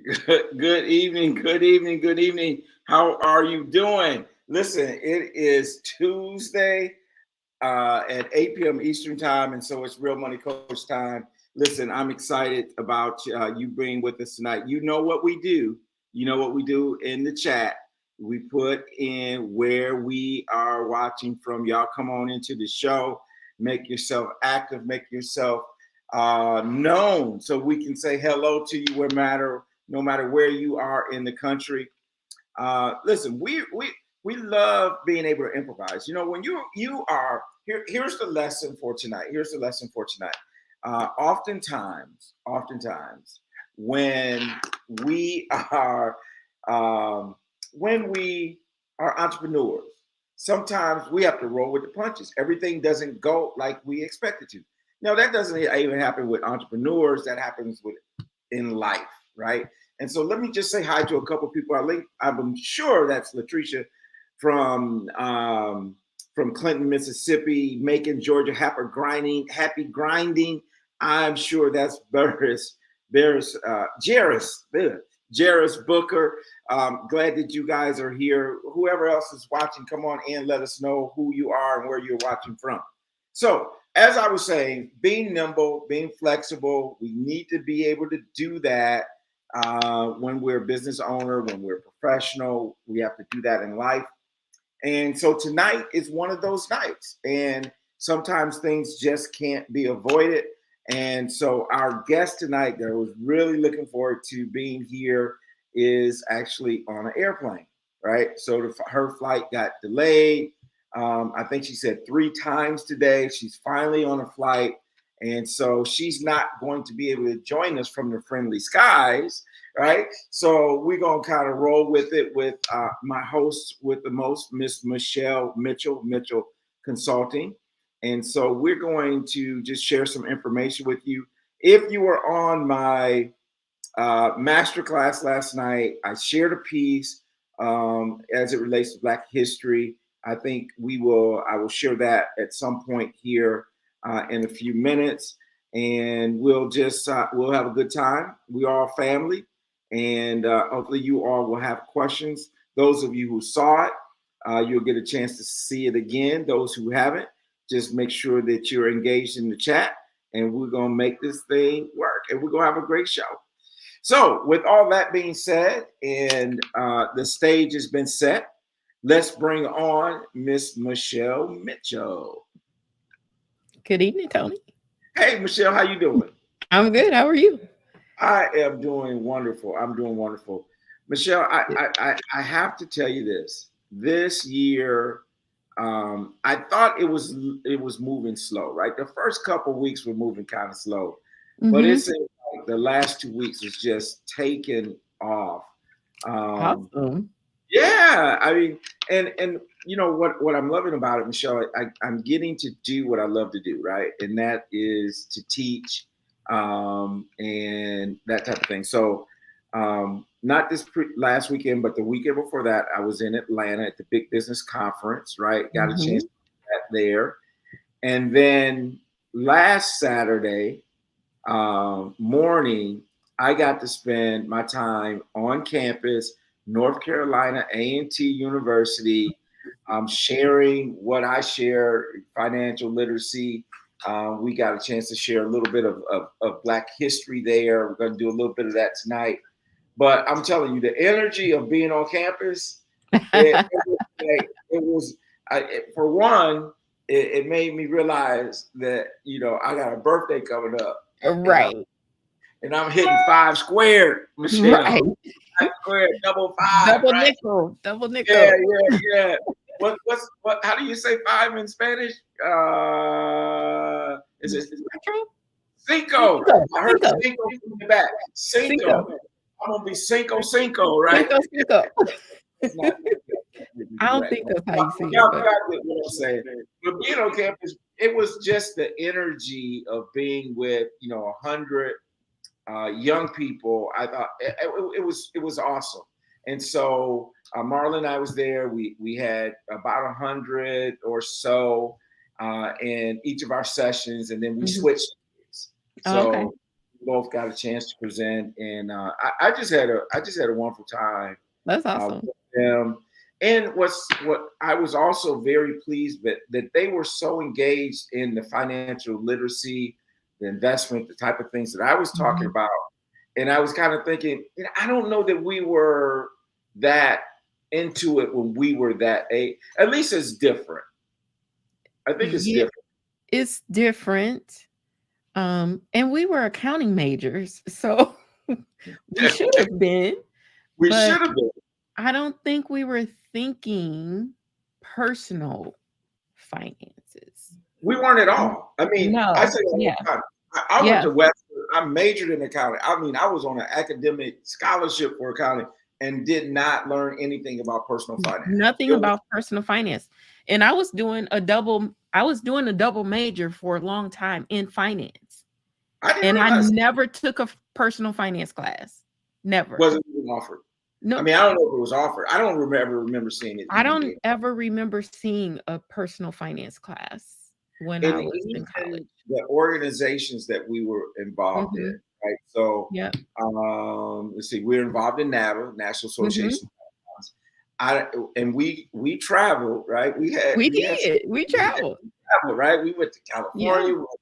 Good evening, good evening, good evening. How are you doing? Listen, it is Tuesday at 8 p.m. Eastern time, and so it's Real Money Coach time. Listen, I'm excited about you being with us tonight. You know what we do. You know what we do in the chat. We put in where we are watching from. Y'all come on into the show. Make yourself active. Make yourself known so we can say hello to you no matter where you are in the country. Listen, we love being able to improvise. You know, when you are here, here's the lesson for tonight. Here's the lesson for tonight. Oftentimes, when we are when we are entrepreneurs, sometimes we have to roll with the punches. Everything doesn't go like we expect it to. No, that doesn't even happen with entrepreneurs. That happens with in life, right? And so let me just say hi to a couple of people. I'm sure that's Latricia from Clinton, Mississippi, Macon, Georgia. Happy grinding. I'm sure that's Jairus Booker. Glad that you guys are here. Whoever else is watching, come on in. Let us know who you are and where you're watching from. So, as I was saying, being nimble, being flexible, we need to be able to do that when we're a business owner, when we're professional. We have to do that in life. And so tonight is one of those nights. And sometimes things just can't be avoided. And so our guest tonight that I was really looking forward to being here is actually on an airplane, right? So her flight got delayed. I think she said 3 times today. She's finally on a flight. And so she's not going to be able to join us from the friendly skies, right? So we're going to kind of roll with it with my host with the most, Miss Michelle Mitchell Consulting. And so we're going to just share some information with you. If you were on my masterclass last night, I shared a piece as it relates to Black history. I think I will share that at some point here in a few minutes, and we'll have a good time. We are family, and hopefully you all will have questions. Those of you who saw it, you'll get a chance to see it again. Those who haven't, just make sure that you're engaged in the chat, and we're going to make this thing work, and we're going to have a great show. So with all that being said, and the stage has been set, let's bring on Miss Michelle Mitchell. Good evening, Tony. Hey, Michelle, how you doing? I'm good. How are you? I am doing wonderful. I'm doing wonderful. Michelle, I have to tell you this. This year, I thought it was moving slow, right? The first couple of weeks were moving kind of slow, but it seems like the last 2 weeks is just taken off. Awesome. Yeah, I mean, and you know what I'm loving about it, Michelle. I'm getting to do what I love to do, right? And that is to teach, and that type of thing. So, not last weekend, but the weekend before that, I was in Atlanta at the Big Business Conference, right? Got a chance to do that there, and then last Saturday morning, I got to spend my time on campus, North Carolina A&T University, sharing what I share, financial literacy. We got a chance to share a little bit of Black history there. We're going to do a little bit of that tonight. But I'm telling you, the energy of being on campus, for one, it made me realize that, you know, I got a birthday coming up. Right. And I'm hitting 5 squared, Michelle. Right. 5 squared, double 5. Double right? nickel. Double nickel. Yeah. What? How do you say 5 in Spanish? Is it cinco? I heard cinco from the back. Cinco. I'm gonna be cinco, right? Cinco. It's not, I don't think that's how you say it. Y'all got what I'm saying. But being on campus, it was just the energy of being with 100 young people. I thought it was awesome. And so Marlon and I was there. We had about 100 or so in each of our sessions, and then we switched. So both got a chance to present, and I just had a wonderful time That's awesome. with them. And what I was also very pleased that they were so engaged in the financial literacy, the investment, the type of things that I was talking about. And I was kind of thinking, I don't know that we were that into it when we were that age. At least it's different. I think it's Yeah, different. it's different. And we were accounting majors, so we should have been, We but should have been. I don't think we were thinking personal finances. We weren't at all. I mean, I No. say all Yeah. the time. I went Yeah. to Western. I majored in accounting. I mean, I was on an academic scholarship for accounting and did not learn anything about personal finance. Nothing about personal finance. And I was doing a double major for a long time in finance. And I never took a personal finance class. Never. Wasn't even offered. No. I mean, I don't know if it was offered. I don't remember seeing it. I don't ever remember seeing a personal finance class when I was in college. The organizations that we were involved in, right? So, yeah. Let's see, we're involved in NABA, National Association. And we traveled, right? We traveled, right? We went to California, we went to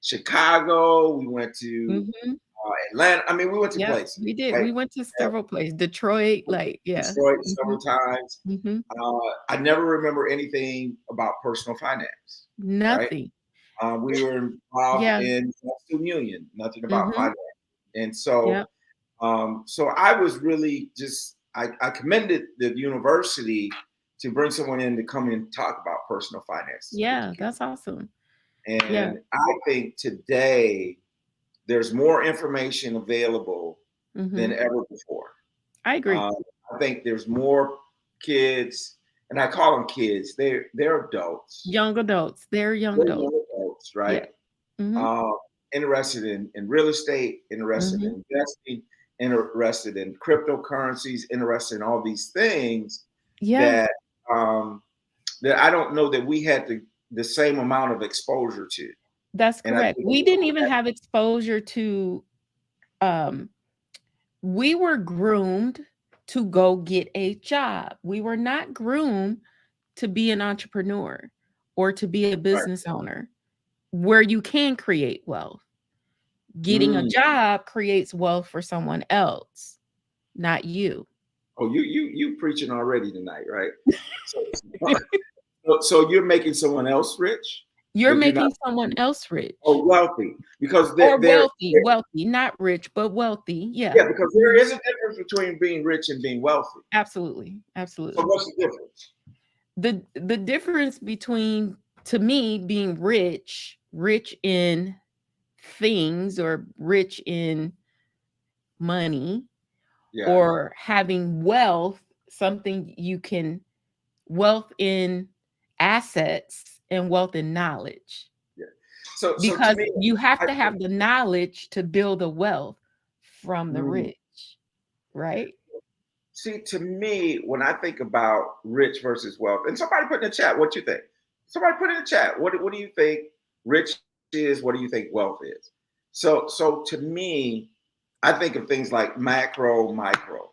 Chicago, we went to Atlanta. I mean, we went to places. We did. Right? We went to several places. Detroit, Detroit several times. I never remember anything about personal finance. Nothing. Right? We were involved in student union. Nothing about finance. And so, so I was really just I commended the university to bring someone in to come in and talk about personal finance. Yeah, that's awesome. And I think today there's more information available than ever before. I agree. I think there's more kids, and I call them kids. They're adults. Young adults. They're young adults, right? Yeah. Interested in real estate, interested in investing, interested in cryptocurrencies, interested in all these things that I don't know that we had the same amount of exposure to. That's correct. We didn't even have exposure to, we were groomed to go get a job. We were not groomed to be an entrepreneur or to be a business owner where you can create wealth. Getting a job creates wealth for someone else, not you. Oh, you preaching already tonight, right? So you're making someone else rich? You're making someone else rich. Or wealthy. Because they're wealthy, not rich, but wealthy. Yeah. Yeah, because there is a difference between being rich and being wealthy. Absolutely. Absolutely. So what's the difference? The difference between, to me, being rich in things or rich in money or having wealth, something you can, wealth in assets and wealth in knowledge. Yeah. So because you have to have the knowledge to build the wealth from the rich, right? See, to me, when I think about rich versus wealth, and somebody put in the chat, what you think? Somebody put in the chat, what do you think rich is? What do you think wealth is? So to me, I think of things like macro, micro.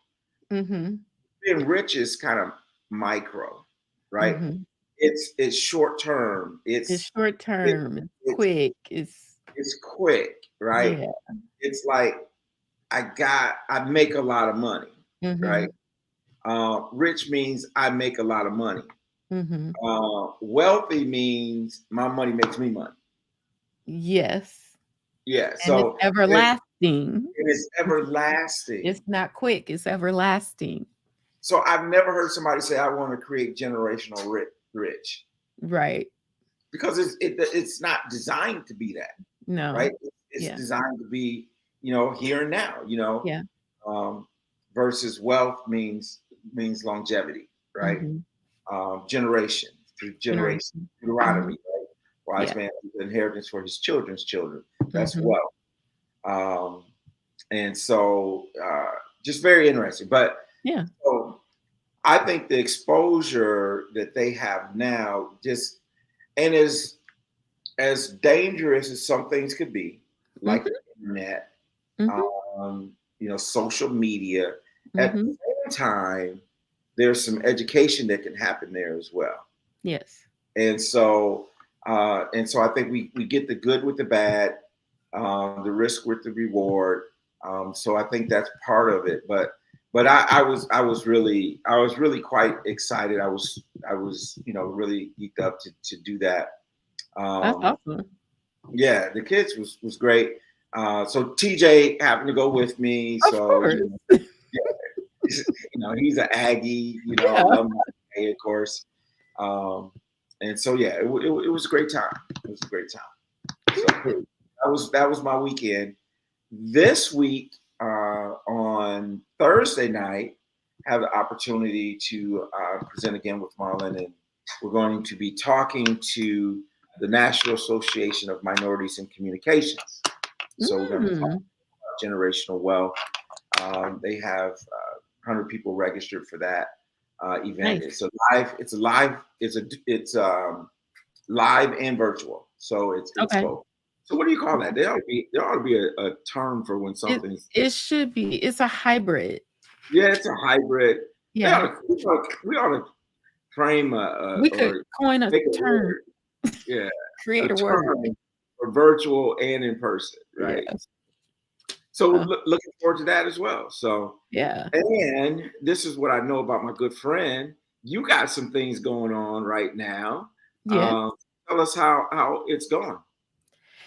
Being rich is kind of micro, right? It's short term. It's short term. It's quick. It's quick, right? Yeah. It's like I make a lot of money, right? Rich means I make a lot of money. Wealthy means my money makes me money. Yes. Yeah. And so it's everlasting. It's everlasting. It's not quick. It's everlasting. So I've never heard somebody say, I want to create generational rich. Right. Because it's not designed to be that. No. Right. It's designed to be, here and now, Yeah. Versus wealth means longevity, right? Generation through generation. Deuteronomy, right? Wise man leaves inheritance for his children's children. That's wealth. And so just very interesting. But so I think the exposure that they have now and as dangerous as some things could be, like the internet, Mm-hmm. Social media. At the Mm-hmm. same time, there's some education that can happen there as well. Yes. And so I think we get the good with the bad, the risk with the reward. So I think that's part of it. But I was really quite excited. I was really geeked up to do that. That's Um, awesome. yeah, the kids was great. So TJ happened to go with me. Of So course. he's an Aggie, Yeah. alumni, of course. Um, and so yeah, it was a great time. It was a great time. So Good. that was my weekend. This week, on Thursday night, have the opportunity to present again with Marlon, and we're going to be talking to the National Association of Minorities in Communications. So we're going to talk Mm, about generational wealth. They have 100 people registered for that event. nice. It's live and virtual, so it's Okay. both. So what do you call that? There ought to be a term for when It something's. it should be. It's a hybrid. Yeah, it's a hybrid. Yeah. We ought to frame We could or coin a make a term, word. Yeah, a create a word. term for virtual and in person, right? Yeah. So Uh, looking forward to that as well. So, yeah. and this is what I know about my good friend. You got some things going on right now. Yeah. Um, Tell us how it's going.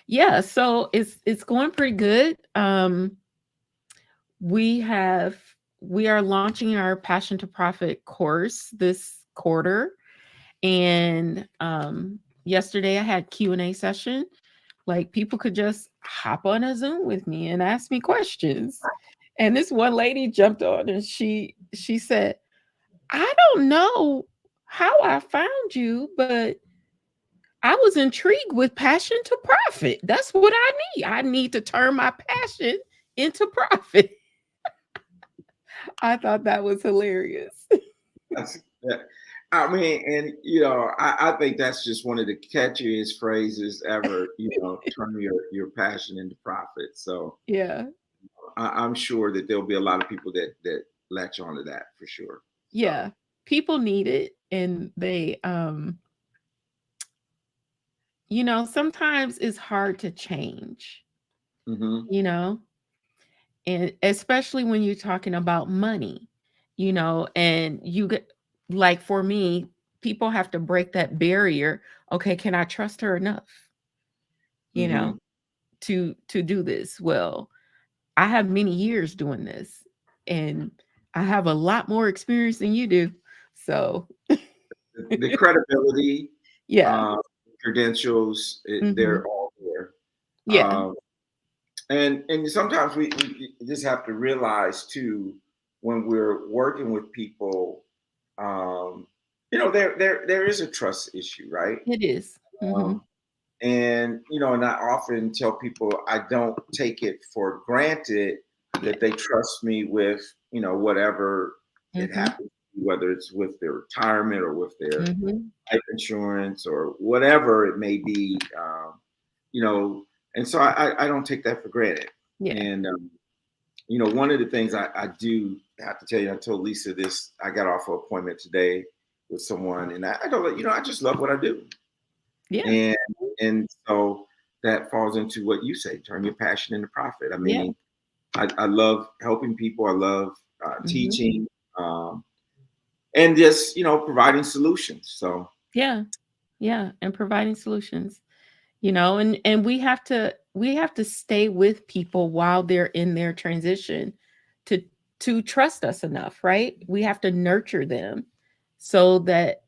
Yeah. So it's going pretty good. We have we are launching our Passion to Profit course this quarter. And yesterday I had Q&A session. Like people could just hop on a Zoom with me and ask me questions. And this one lady jumped on and she said, "I don't know how I found you, but I was intrigued with passion to profit. That's what I need. I need to turn my passion into profit." I thought that was hilarious. That's, yeah. I mean, and I think that's just one of the catchiest phrases ever. Turn your passion into profit. So Yeah. I'm sure that there'll be a lot of people that latch onto that for sure. So. Yeah. People need it and sometimes it's hard to change, Hmm. you know, and especially when you're talking about money, and you get, like, for me, people have to break that barrier. Okay, can I trust her enough, you Hmm. know, to do this? Well, I have many years doing this and I have a lot more experience than you do. So, The credibility, yeah. uh, credentials, Hmm. they're all there. Yeah. Um, and sometimes we just have to realize too, when we're working with people, um, there is a trust issue, right? It is. Mhm. Um, and I often tell people I don't take it for granted Yeah. that they trust me with whatever it Mhm. happens, whether it's with their retirement or with their Mhm. life insurance or whatever it may be. You know, and so I don't take that for granted. Yeah. And one of the things I do have to tell you, I told Lisa this. I got off an appointment today with someone, and I don't, I just love what I do, Yeah. and so that falls into what you say: turn your passion into profit. I Yeah. mean, I love helping people. I love Mhm. teaching, and just providing solutions. So. Yeah. Yeah, and providing solutions, and we have to stay with people while they're in their transition to to trust us enough, right? We have to nurture them so that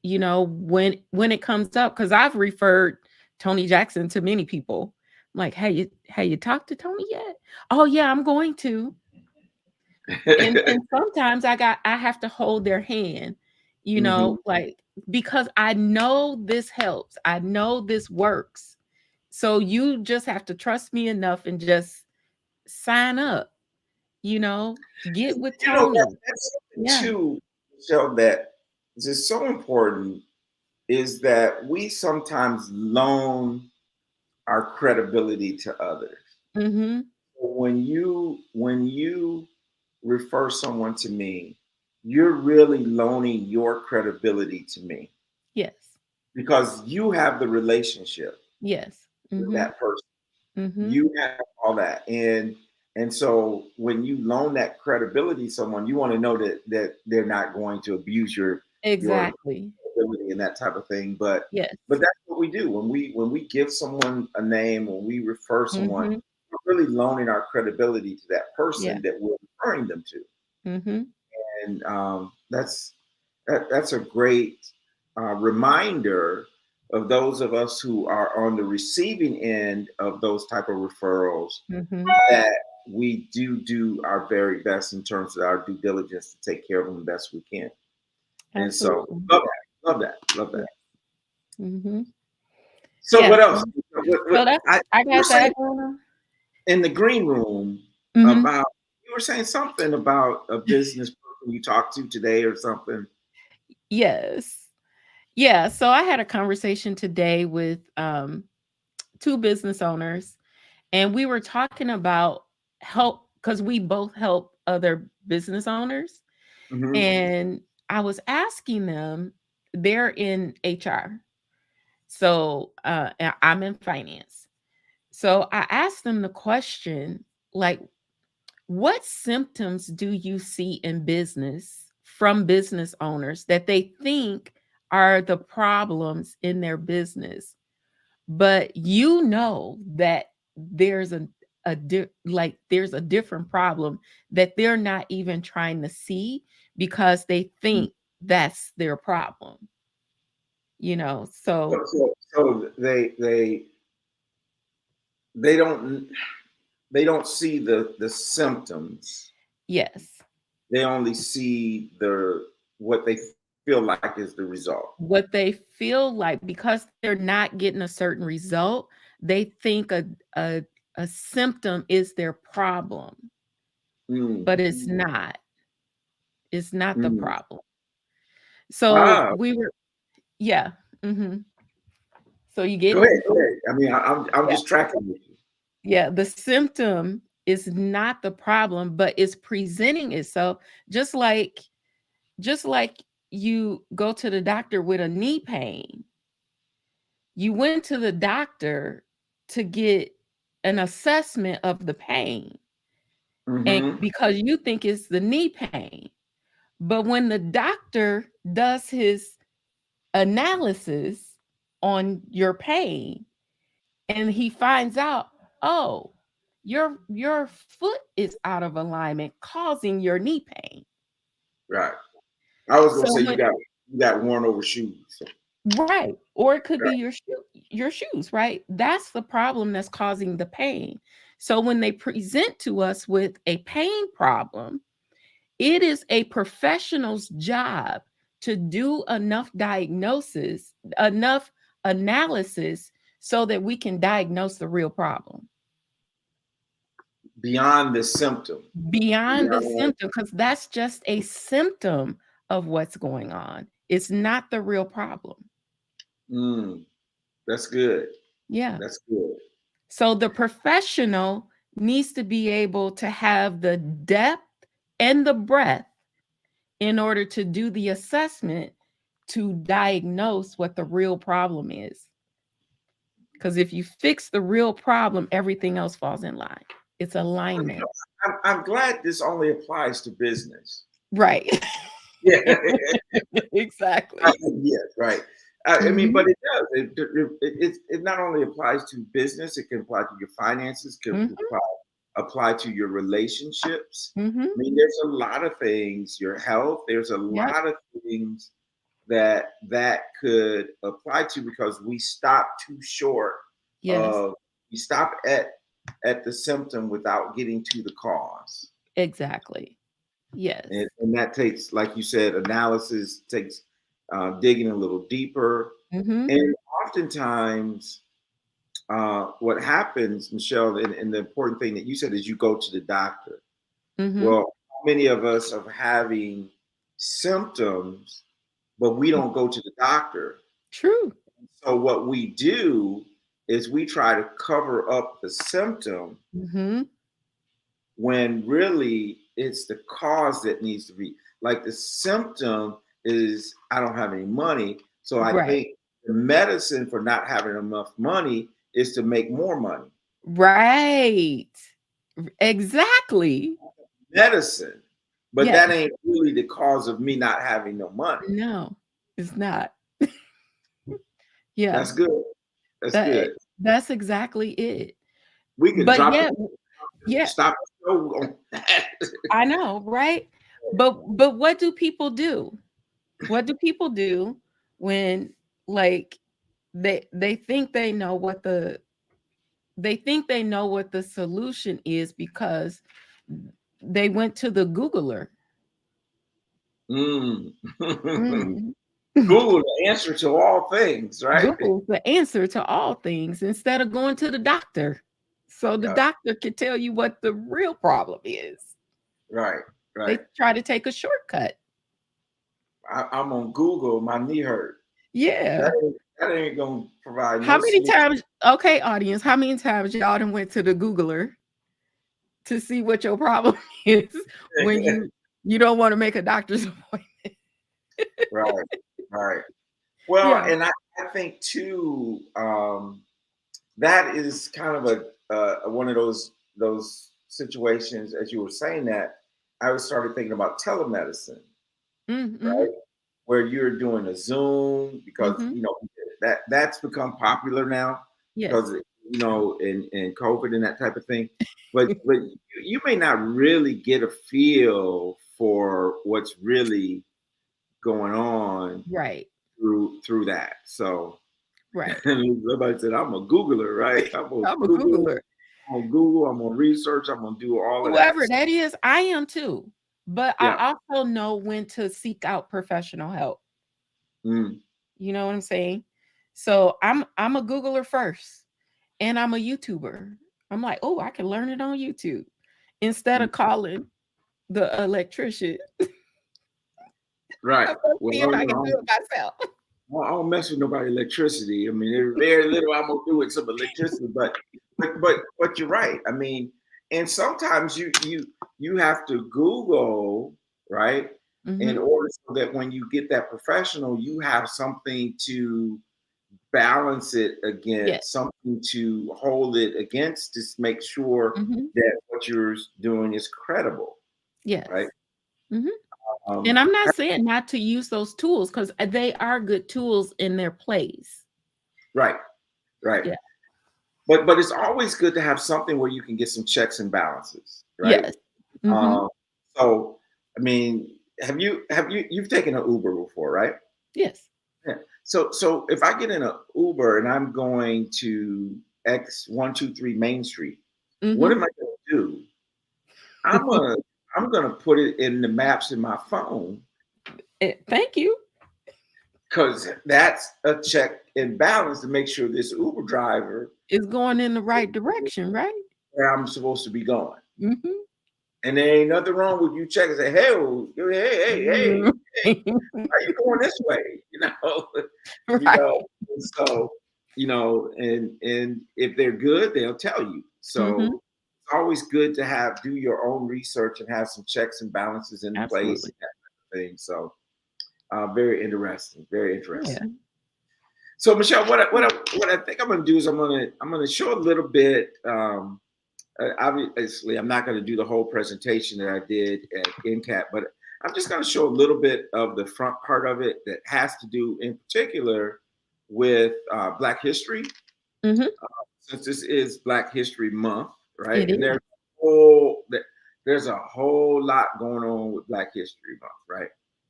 when it comes up, because I've referred Tony Jackson to many people. I'm like, hey, you talked to Tony yet? Oh yeah, I'm going to. And sometimes I have to hold their hand, Hmm. like, because I know this helps. I know this works. So you just have to trust me enough and just sign up, get with Tony. That's something Yeah. too, Michelle, that is just so important is that we sometimes loan our credibility to others. Mm-hmm. When you refer someone to me, you're really loaning your credibility to me Yes. because you have the relationship Yes. with Mm-hmm. that person. Mm-hmm. You have all that, and so when you loan that credibility to someone, you want to know that they're not going to abuse your Exactly. ability and that type of thing. But Yes. that's what we do when we give someone a name, when we refer someone, Mm-hmm. we're really loaning our credibility to that Yeah. person that we're referring them to. Mm-hmm. And that's a great reminder of those of us who are on the receiving end of those type of referrals, Mm-hmm. that we do our very best in terms of our due diligence to take care of them the best we can. And so Absolutely. love that. Yeah. Mm-hmm. So Yeah. what else? So that's I You were got saying that going on. in the green room Mm-hmm. about, you were saying something about a business person you talked to today or something. Yes. Yeah. So I had a conversation today with two business owners, and we were talking about help because we both help other business owners. Hmm. And I was asking them, they're in HR. So I'm in finance. So I asked them the question, like, what symptoms do you see in business from business owners that they think are the problems in their business? But you know that there's like there's a different problem that they're not even trying to see because they think that's their problem, so So they don't see the symptoms. yes, They only see the what they feel like is the result. what they feel like because they're not getting a certain result, they think a, a symptom is their problem, Mm, but it's not the mm. problem. So Ah, we were, yeah. hmm so you get go it. ahead, go ahead. I mean, I'm Yeah. just tracking with you. Yeah, the symptom is not the problem, but it's presenting itself just like you go to the doctor with a knee pain. You went to the doctor to get an assessment of the pain, and Hmm. because you think it's the knee pain. But when the doctor does his analysis on your pain and he finds out, oh, your foot is out of alignment causing your knee pain. Right. I was gonna So say when you got worn over shoes. right, or it could be Right. your shoes, right? That's the problem that's causing the pain. So when they present to us with a pain problem, it is a professional's job to do enough diagnosis, enough analysis so that we can diagnose the real problem Beyond the symptom. beyond the Beyond, symptom, because that's just a symptom of what's going on. It's not the real problem. mm, that's good. Yeah. That's good. So the professional needs to be able to have the depth and the breadth in order to do the assessment to diagnose what the real problem is. Because if you fix the real problem, everything else falls in line. It's alignment. I'm glad this only applies to business. Right. Yeah. Exactly. Yes, right. I mean, hmm but it does. It not only applies to business, it can apply to your finances, can hmm apply to your relationships. I hmm mean, there's a lot of things, your health, there's a Yep. lot of things that could apply to, because we stop too short Yes. of we stop at the symptom without getting to the cause. Exactly. Yes. And that takes, like you said, analysis, takes digging a little deeper. hmm And oftentimes, what happens, Michelle, and the important thing that you said is you go to the doctor. hmm Well, many of us are having symptoms, but we don't go to the doctor. True. So what we do is we try to cover up the symptom Mm-hmm. when really it's the cause that needs to be. Like the symptom is I don't have any money. So I Right. think the medicine for not having enough money is to make more money. Right. Exactly. Medicine. But Yes. that ain't really the cause of me not having no money. No, it's not. Yeah. That's good. That's That good. that's exactly it. We could But drop yeah, the yeah, stop the show on that. I know, right? But what do people do? What do people do when like they think they know what the solution is because they went to the Googler. Mm. Mm. Google the answer to all things, right? Google's the answer to all things instead of going to the doctor. So the Yeah, doctor can tell you what the real problem is. right, right. They try to take a shortcut. I'm on Google, my knee hurt. Yeah. That ain't gonna provide How no many solution. times, okay, audience, how many times y'all done went to the Googler to see what your problem is when you don't want to make a doctor's appointment? Right, right. Well, Yeah. and I think too, that is kind of a one of those situations. As you were saying that, I was started thinking about telemedicine, Mm-hmm. right? Where you're doing a Zoom because Mm-hmm. that's become popular now because Yes. in COVID and that type of thing. But you may not really get a feel for what's really going on Right. through that. So Right. somebody said, I'm a Googler, right? I'm a Googler. I'm on Google, I'm on research, I'm gonna do all of that. Whoever that is, I am too. But Yeah. I also know when to seek out professional help. Mm, You know what I'm saying? So I'm a Googler first, and I'm a YouTuber. I'm like, oh, I can learn it on YouTube instead mm. of calling the electrician. Right. I'm gonna see if Well, I can do it myself. I don't mess with nobody electricity. I mean, there's very little I'm gonna do with some electricity, but you're right. I mean, and sometimes you have to Google, right, in Hmm. order so that when you get that professional, you have something to balance it Yes. against, something to hold it against, to make sure Hmm. that what you're doing is credible, Yes. right? Hmm. And Um, I'm not saying not to use those tools because they are good tools in their place. right, right. Yeah. But it's always good to have something where you can get some checks and balances, right? Yes. Hmm. Um, so I mean, you've taken an Uber before, right? Yes. Yeah. So if I get in an Uber and I'm going to X123 Main Street, what Hmm. am I going to do? I'm gonna I'm gonna put it in the maps in my phone Thank you. because that's a check and balance to make sure this Uber driver It's going in the right direction, right? where I'm supposed to be going. Hmm. And there ain't nothing wrong with you checking. Say, hey, hey, are you going this way? You Right. know. And so, and if they're good, they'll tell you. So Hmm. it's always good to do your own research and have some checks and balances in place Absolutely. and that kind of thing. So very interesting, very Yeah. interesting. So Michelle, what I think I'm going to do is I'm gonna show a little bit. Obviously, I'm not going to do the whole presentation that I did at NCAT, but I'm just going to show a little bit of the front part of it that has to do, in particular, with Black history, Hmm. since this is Black History Month, right? It And is. there's a whole lot going on with Black History Month, right?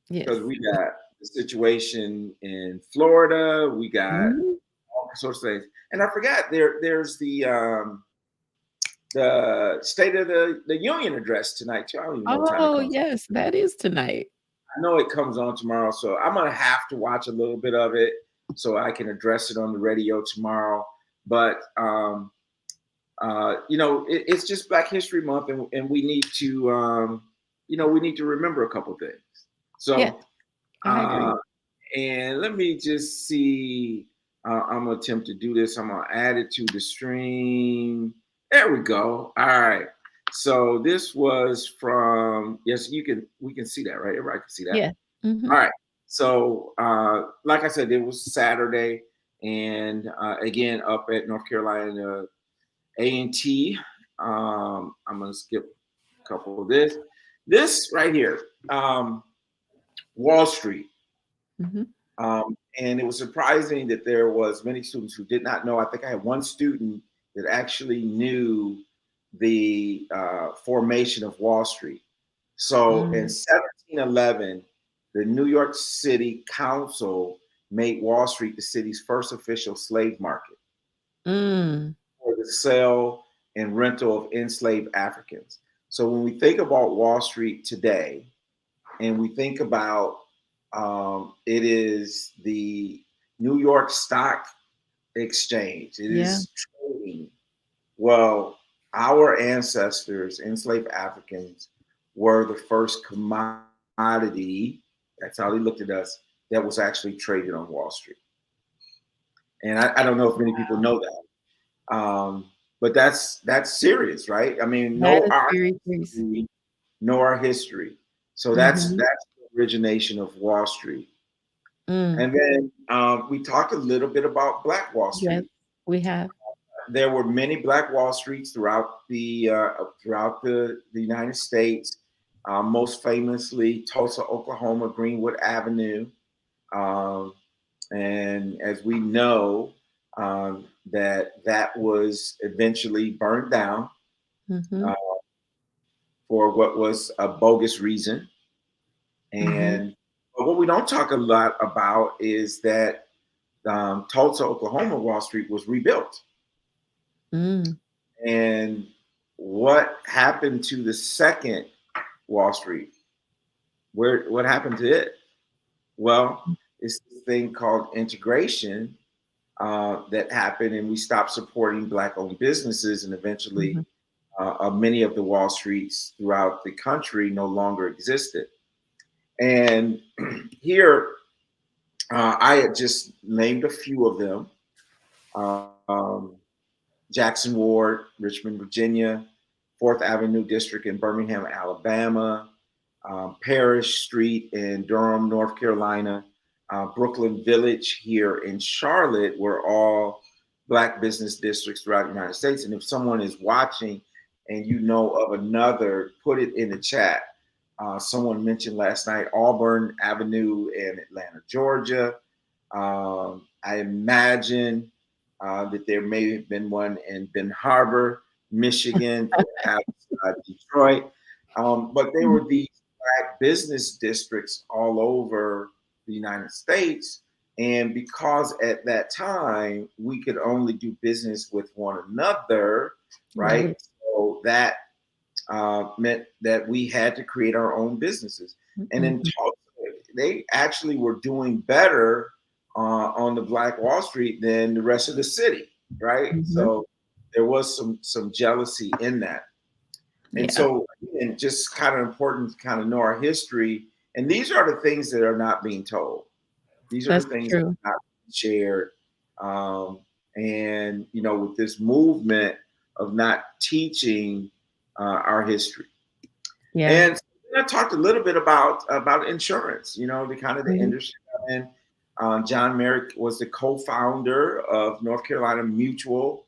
Because Yes. we got the situation in Florida, we got Mhm. all sorts of things, and I forgot there's the State of the Union address tonight too. I don't even know what time it Oh, comes. yes, that is tonight. I know it comes on tomorrow, so I'm gonna have to watch a little bit of it so I can address it on the radio tomorrow. But it's just Black History Month, and we need to we need to remember a couple things. Yes, So I agree. and let me just see. I'm gonna attempt to do this. I'm gonna add it to the stream. There we go. All right. So this was from, yes, we can see that, right? Everybody can see that. Yeah. Mm-hmm. All right. So like I said, it was Saturday, and again up at North Carolina A&T. I'm gonna skip a couple of this. This right here, Wall Street. Mm-hmm. And it was surprising that there was many students who did not know. I think I had one student that actually knew the formation of Wall Street. So in 1711, the New York City Council made Wall Street the city's first official slave market Mm. for the sale and rental of enslaved Africans. So when we think about Wall Street today, and we think about it is the New York Stock Exchange. It Yeah. is trading. Well, our ancestors, enslaved Africans, were the first commodity. That's how they looked at us. That was actually traded on Wall Street. And I don't know if many people know that, but that's serious, right? I mean, That is very serious. know our history. So that's Mm-hmm. the origination of Wall Street. Mm. And then we talked a little bit about Black Wall Yes, Street. we have. There were many Black Wall Streets throughout the United States. Most famously, Tulsa, Oklahoma, Greenwood Avenue, um, and as we know, that was eventually burned down Mm-hmm. uh, for what was a bogus reason. Mm-hmm. And but what we don't talk a lot about is that Tulsa, Oklahoma Wall Street was rebuilt. Mm. And what happened to the second Wall Street? What happened to it? Well, it's this thing called integration that happened, and we stopped supporting Black-owned businesses, and eventually, Mm-hmm. many of the Wall Streets throughout the country no longer existed. And here, I had just named a few of them. Um, Jackson Ward, Richmond, Virginia, Fourth Avenue District in Birmingham, Alabama, Parish Street in Durham, North Carolina, Brooklyn Village here in Charlotte were all Black business districts throughout the United States. And if someone is watching and you know of another, put it in the chat. Someone mentioned last night Auburn Avenue in Atlanta, Georgia. I imagine that there may have been one in Ben Harbor, Michigan, perhaps Detroit. But there were these Black business districts all over the United States. And because at that time we could only do business with one another, right? Right. So that meant that we had to create our own businesses. And in Mm-hmm. Tulsa, they actually were doing better on the Black Wall Street than the rest of the city, right? Mm-hmm. So there was some jealousy in that. And Yeah, so, and just kind of important to kind of know our history. And these are the things that are not being told. These are the that's things that true. are not being shared. Um, and with this movement of not teaching our history. Yeah. And I talked a little bit about insurance. The kind of the Mm-hmm. industry I'm in. John Merrick was the co-founder of North Carolina Mutual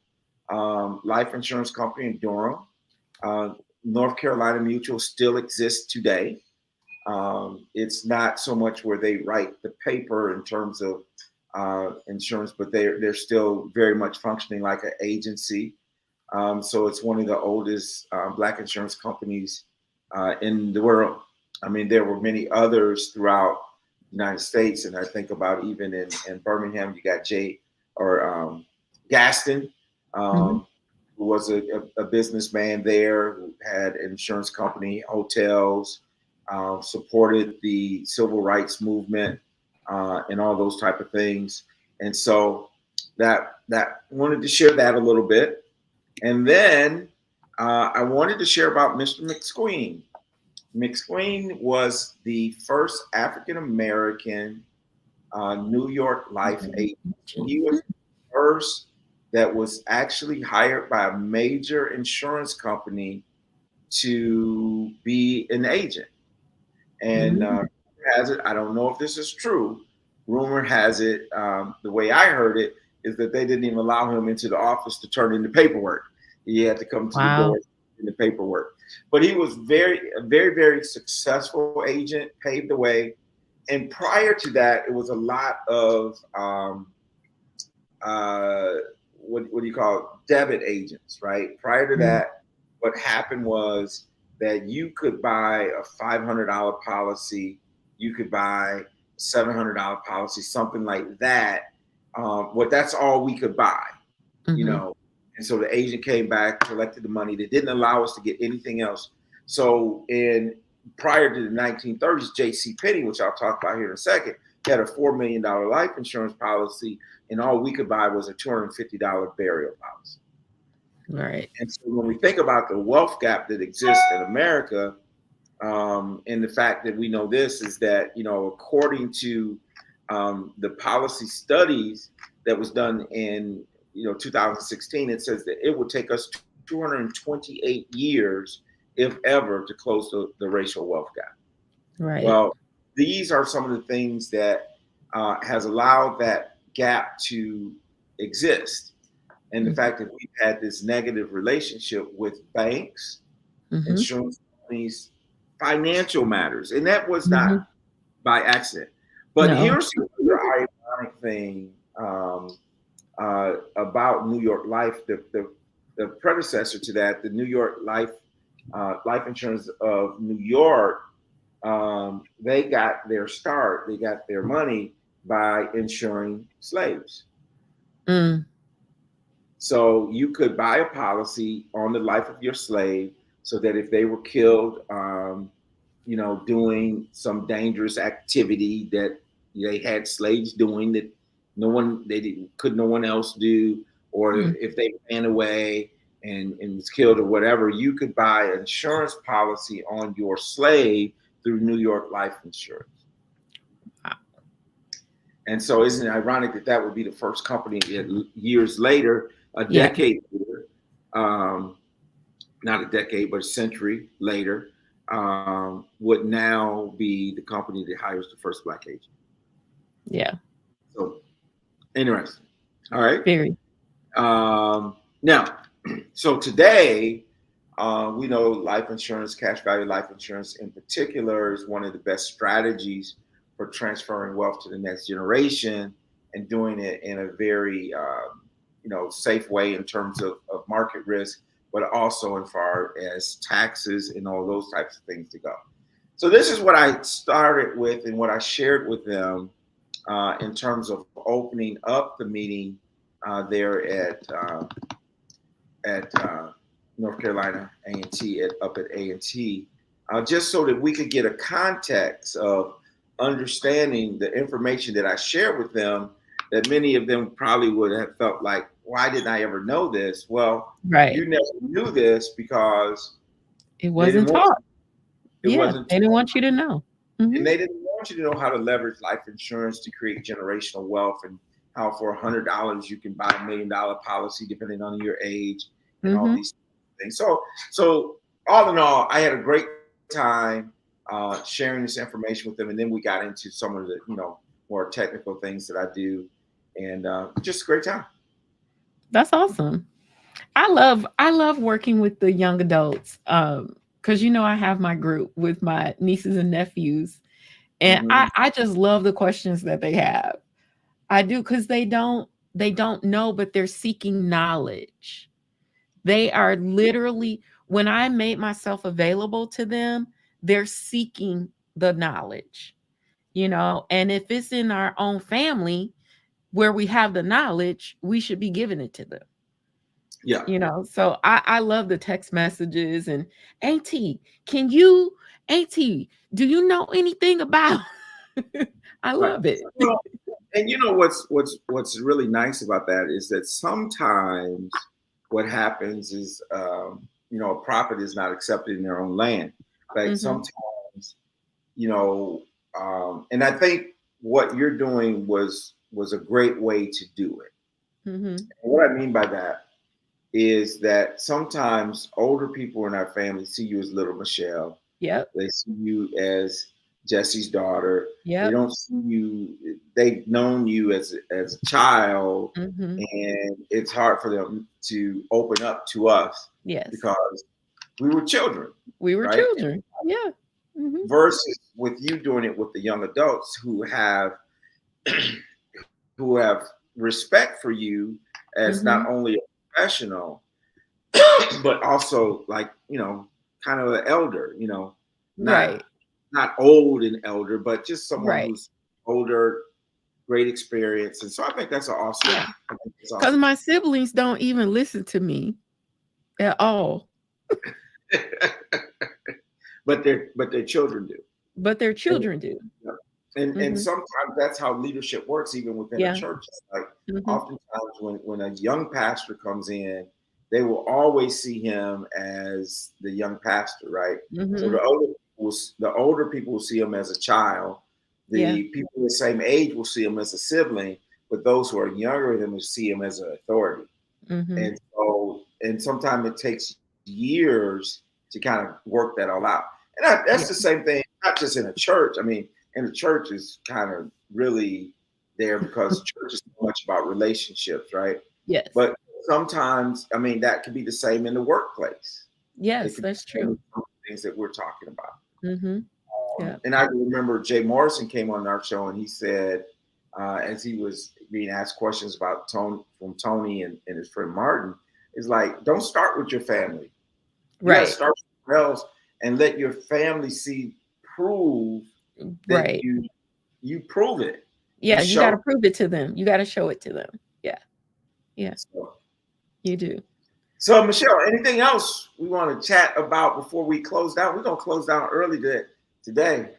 Life Insurance Company in Durham. Uh, North Carolina Mutual still exists today. It's not so much where they write the paper in terms of insurance, but they're still very much functioning like an agency. So it's one of the oldest Black insurance companies in the world. I mean, there were many others throughout the United States, and I think about even in Birmingham, you got Gaston, Mm-hmm. who was a businessman there, who had an insurance company, hotels, supported the civil rights movement, and all those type of things. And so that wanted to share that a little bit. And then I wanted to share about Mr. McSqueen. McSqueen was the first African American New York Life agent. He was the first that was actually hired by a major insurance company to be an agent. And has it, I don't know if this is true. Rumor has it, the way I heard it, is that they didn't even allow him into the office to turn in the paperwork. He had to come to the Wow. door in the paperwork. But he was very successful agent, paved the way. And prior to that, it was a lot of uh, what do you call it? Debit agents, right? Prior to that, what happened was that you could buy a $500 policy, you could buy a $700 policy, something like that. What that's all we could buy, you Mm-hmm. know. And so the agent came back, collected the money. They didn't allow us to get anything else. So in prior to the 1930s, J.C. Penney, which I'll talk about here in a second, had a $4 million life insurance policy, and all we could buy was a $250 burial policy. Right. And so when we think about the wealth gap that exists in America, and the fact that we know this is that, you know, according to the policy studies that was done in, 2016, it says that it would take us 228 years, if ever, to close the racial wealth gap. Right. Well, these are some of the things that has allowed that gap to exist. And the fact that we've had this negative relationship with banks, Mm-hmm. insurance companies, financial matters. And that was Mm-hmm. not by accident. But No. here's the ironic thing about New York Life. The predecessor to that, the New York Life Life Insurance of New York, they got their start, they got their money by insuring slaves. Mm. So you could buy a policy on the life of your slave so that if they were killed, doing some dangerous activity that they had slaves doing that no one else do, or if they ran away and was killed or whatever, you could buy an insurance policy on your slave through New York Life Insurance. And so isn't it ironic that that would be the first company that years later, a decade later, not a decade, but a century later, would now be the company that hires the first Black agent. Yeah. So interesting. All right. Very. Now, so today, we know life insurance, cash value life insurance in particular, is one of the best strategies for transferring wealth to the next generation and doing it in a very, safe way in terms of market risk, but also as far as taxes and all those types of things to go. So this is what I started with and what I shared with them in terms of opening up the meeting there at North Carolina A&T, up at A&T, just so that we could get a context of understanding the information that I shared with them, that many of them probably would have felt like, why didn't I ever know this? Well, you never knew this because it wasn't taught. It wasn't they didn't want you to know. Mm-hmm. And they didn't want you to know how to leverage life insurance to create generational wealth, and how for $100 you can buy $1 million policy depending on your age and all these things. So all in all, I had a great time sharing this information with them, and then we got into some of the more technical things that I do, and just a great time. That's awesome. I love working with the young adults because I have my group with my nieces and nephews, and I just love the questions that they have. I do, because they don't know, but they're seeking knowledge. They are literally, when I made myself available to them, they're seeking the knowledge, and if it's in our own family where we have the knowledge, we should be giving it to them. Yeah. So I love the text messages and Auntie, do you know anything about I love it. Well, and what's really nice about that is that sometimes what happens is a prophet is not accepted in their own land. Like sometimes, and I think what you're doing was a great way to do it. Mm-hmm. And what I mean by that is that sometimes older people in our family see you as little Michelle. Yep. They see you as Jesse's daughter. They Yep. don't see you. They've known you as a child, Mm-hmm. and it's hard for them to open up to us Yes. because we were children, We were right? children. Yeah. Mm-hmm. Versus with you doing it with the young adults who have respect for you as not Mm-hmm. only a professional but also like kind of an elder, not Right. not old and elder, but just someone Right. who's older, great experience. And so I think that's Yeah. I think it's Because awesome. my siblings don't even listen to me at all, But their children do. but their And, children do. and Mm-hmm. sometimes that's how leadership works, even within a Yeah. church. Like Mm-hmm. oftentimes when a young pastor comes in, they will always see him as the young pastor, right? So Mm-hmm. the older people will see him as a child. Yeah. The people the same age will see him as a sibling, but those who are younger than him will see him as an authority. Mm-hmm. And sometimes it takes years to kind of work that all out. And that's the Yeah. same thing, not just in a church. I mean, in the church is kind of really there because church is so much about relationships, right? Yes. But sometimes, I mean, that could be the same in the workplace. It Yes, could be that's the same true. in some of the things that we're talking about. Mm-hmm. Yeah. And I remember Jay Morrison came on our show and he said, as he was being asked questions about Tony and his friend Martin, is like, don't start with your family. You got to Right. start somewhere else and let your family prove that Right. you prove it. You Yeah. You got show. to prove it to them. You got to show it to them. Yeah. Yeah. So, You do. so Michelle, anything else we want to chat about before we close down? We're gonna close down early today.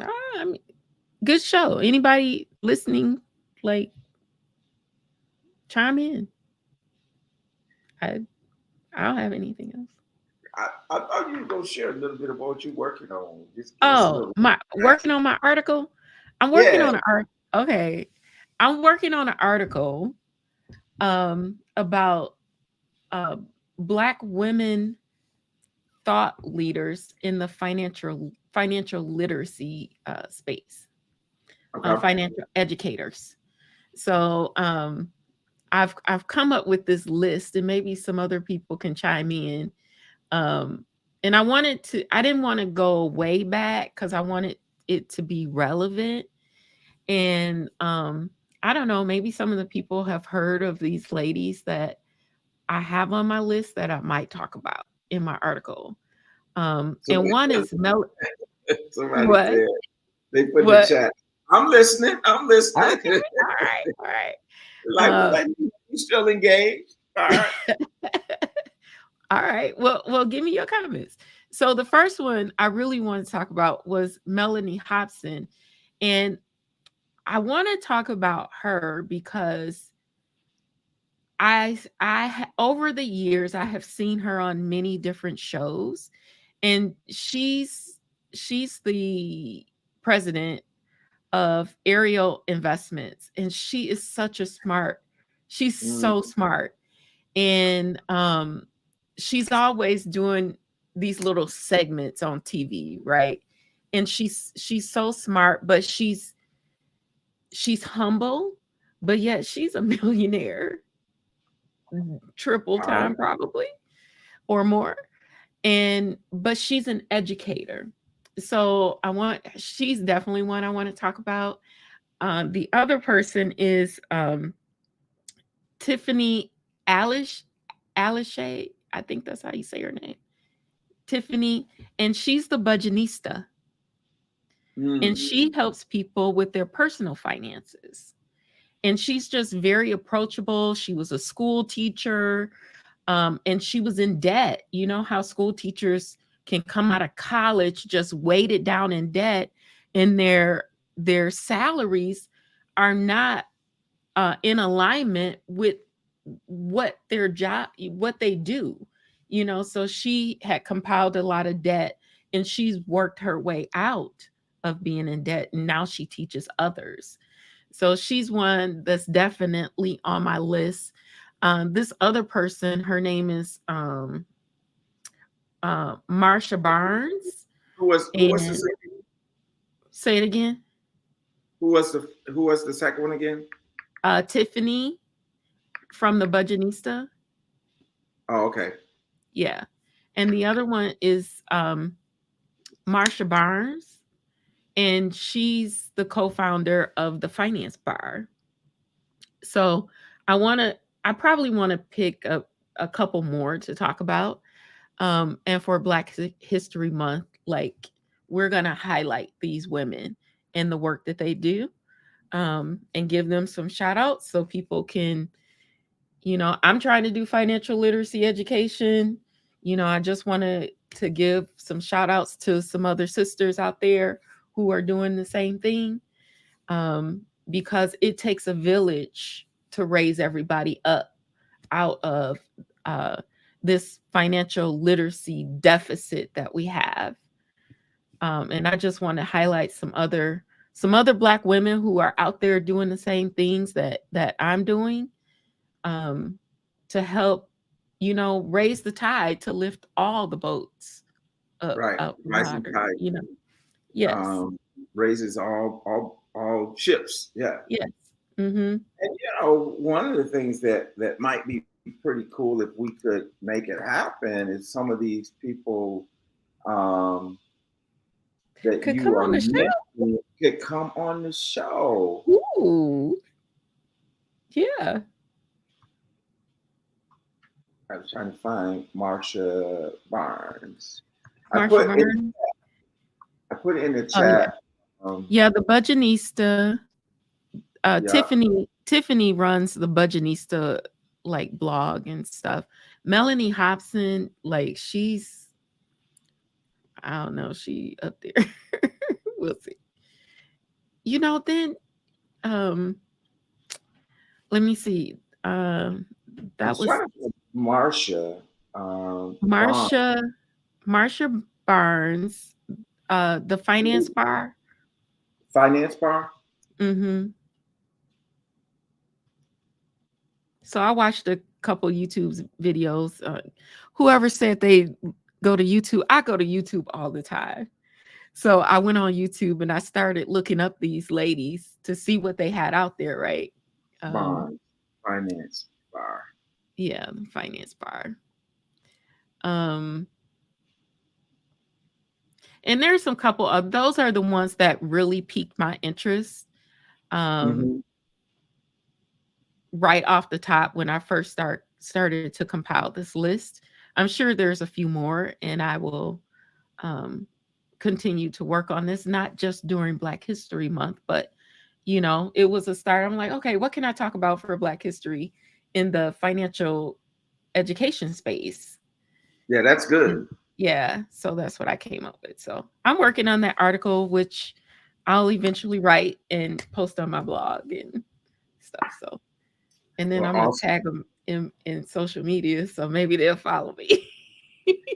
Ah, I mean, good show. Anybody listening, like, chime in. I I don't have anything else. I thought you were gonna share a little bit about what you're working on. Just give us a Oh, little. my working on my article. I'm working Yeah. on an art. Okay, I'm working on an article about uh, Black women thought leaders in the financial literacy space, Okay. financial educators. So I've come up with this list, and maybe some other people can chime in. Um, and I didn't want to go way back because I wanted it to be relevant. And I don't know, maybe some of the people have heard of these ladies that I have on my list that I might talk about in my article. And Somebody one said, is Mel. somebody What? said they put in the What? chat. I'm listening. I'm listening. Okay. All right. All right. Like, you still engaged? All right. All right. Well, give me your comments. So the first one I really want to talk about was Melanie Hobson, and I want to talk about her because over the years I have seen her on many different shows, and she's the president of Ariel Investments, and she's Mm, so smart, and she's always doing these little segments on TV, right? And she's so smart, but she's humble, but yet she's a millionaire, triple all right. time probably or more. And but she's an educator. So she's definitely one I want to talk about. The other person is Tiffany Alish Alishay. I think that's how you say her name. Tiffany, and she's the budgetista, and Mm, she helps people with their personal finances. And she's just very approachable. She was a school teacher, and she was in debt. You know how school teachers can come out of college just weighted down in debt, and their salaries are not in alignment with what they do. So she had compiled a lot of debt, and she's worked her way out of being in debt, and now she teaches others. So she's one that's definitely on my list. This other person, her name is Marsha Barnes. Who was the And second? say it again. Who was the second one again? Tiffany from the Budgetnista. Oh, okay. Yeah. And the other one is Marsha Barnes, and she's the co-founder of the Finance Bar. So I probably want to pick up a couple more to talk about. And for History Month, like, we're gonna highlight these women and the work that they do, and give them some shout outs so people can, I'm trying to do financial literacy education. I just wanted to give some shout outs to some other sisters out there who are doing the same thing, because it takes a village to raise everybody up out of uh, this financial literacy deficit that we have. And I just want to highlight some other Black women who are out there doing the same things that I'm doing, um, to help, raise the tide to lift all the boats Right. up Rising yonder. tide Yes, um, raises all ships. Yeah. yes. Mm-hmm. And one of the things that might be pretty cool if we could make it happen is some of these people um, that Could you come are on the show. mentioning could come on the show. Ooh, yeah. I was trying to find Marsha Barnes. I Marsha put it. Barnes. I put it in the Oh yeah, chat. yeah. The Budgetnista. Yeah. Tiffany runs the Budgetnista like blog and stuff. Melanie Hobson, like, she's, I don't know, she up there. We'll see. Then um let me see. I That was was trying to find Marsha Barnes. Marsha Marsha Barnes, the Finance Bar. Finance Bar. Mm-hmm. So I watched a couple YouTube videos. Whoever said they go to YouTube, I go to YouTube all the time. So I went on YouTube and I started looking up these ladies to see what they had out there, right? Um, Barnes. Finance Bar. yeah, the Finance Bar. Um, and there's some couple of those are the ones that really piqued my interest. Um, Mm-hmm. right off the top when I first started to compile this list. I'm sure there's a few more, and I will um, continue to work on this, not just during Black History Month, but it was a start. I'm like, okay, what can I talk about for Black History in the financial education space? Yeah, that's Mm. good. Yeah, so that's what I came up with. So I'm working on that article, which I'll eventually write and post on my blog and stuff. So, and then Well, I'm gonna awesome. tag them in social media, so maybe they'll follow me.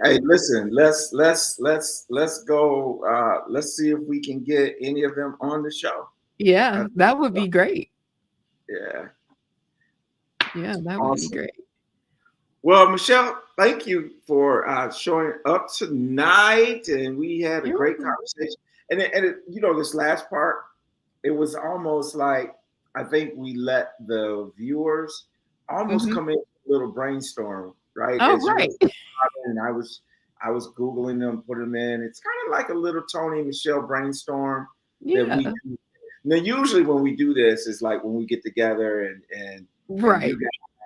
Hey, listen, let's go. Let's see if we can get any of them on the show. Yeah, that would be great. Yeah, Yeah, that would be awesome. great. Well, Michelle, thank you for showing up tonight, and we had a You're great welcome. conversation. And this last part, it was almost like I think we let the viewers almost Mhm. come in a little brainstorm, right? Oh, As you were right. talking, and I was googling them, put them in. It's kind of like a little Tony and Michelle brainstorm that we Yeah. do. Now, usually when we do this, is like when we get together and you Right.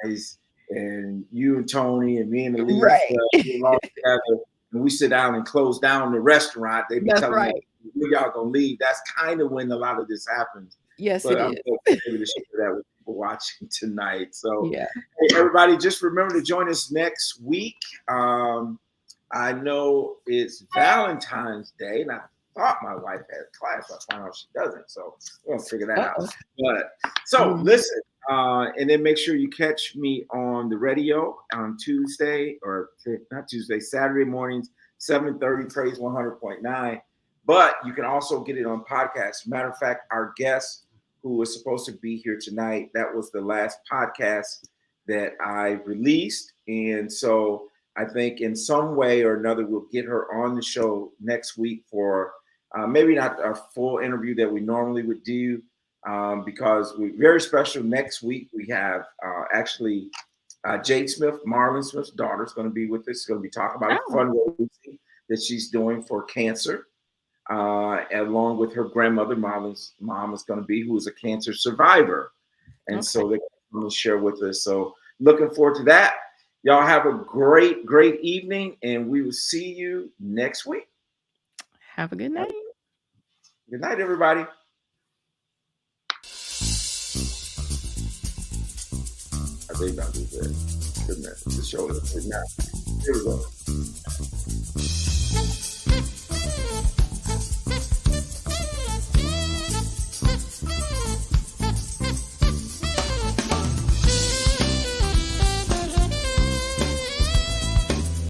guys and you and Tony and me and Aaliyah Right. stuff, we're all together and we sit down and close down the restaurant. They be That's telling us right. when y'all gonna leave. That's kind of when a lot of this happens. Yes, But it I'm is. so able to share that with people watching tonight. So, Yeah. hey, everybody, just remember to join us next week. I know it's Valentine's Day, and I thought my wife had class. I found out she doesn't, so we're gonna figure that out. Uh-oh. But so Mhm. listen, and then make sure you catch me on the radio on Tuesday, or not Tuesday, Saturday mornings, 7:30, Praise 100.9. but you can also get it on podcast. Matter of fact, our guest who was supposed to be here tonight, that was the last podcast that I released. And so I think in some way or another, we'll get her on the show next week for maybe not a full interview that we normally would do, because we're very special. Next week, we have actually Jade Smith, Marlon Smith's daughter, is going to be with us. Going to be talking about a fundraising that she's doing for cancer, along with her grandmother. Marlon's mom is going to be, who is a cancer survivor. And so they're going to share with us. So looking forward to that. Y'all have a great, great evening, and we will see you next week. Have a good night. Good night, everybody. I think I'll do that. Good night. The show is good night. Here we go.